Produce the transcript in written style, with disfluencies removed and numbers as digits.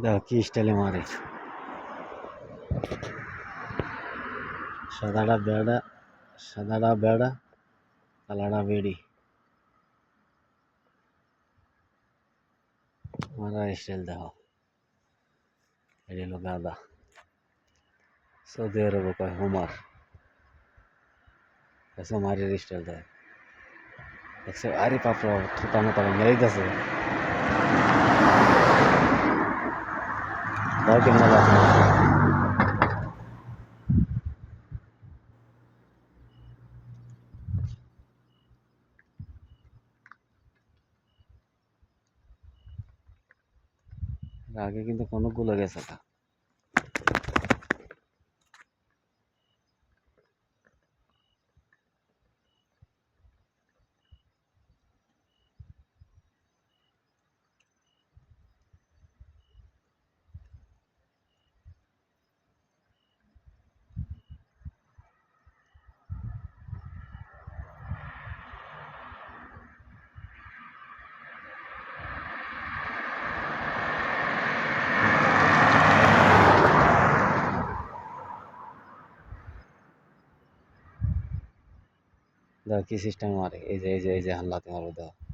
দেখো কি স্টাইলে মারে। সাদাটা বেড়া কালাটা বেড়ি মারার স্টাইল দেখো। এটা হলো গাদা। সৌদি আরবে কয় হুমার। এসে মারের স্টাইল দেয় দেখছো। আরে পাপড়া ছোটা মোটা মেরেই যাচ্ছে। তাও কি মজা আছে। আগে কিন্তু অনেকগুলো গেছে না। দেখো কি সিস্টেম মারে। এই যে হাল্লাতে মারো দেখো।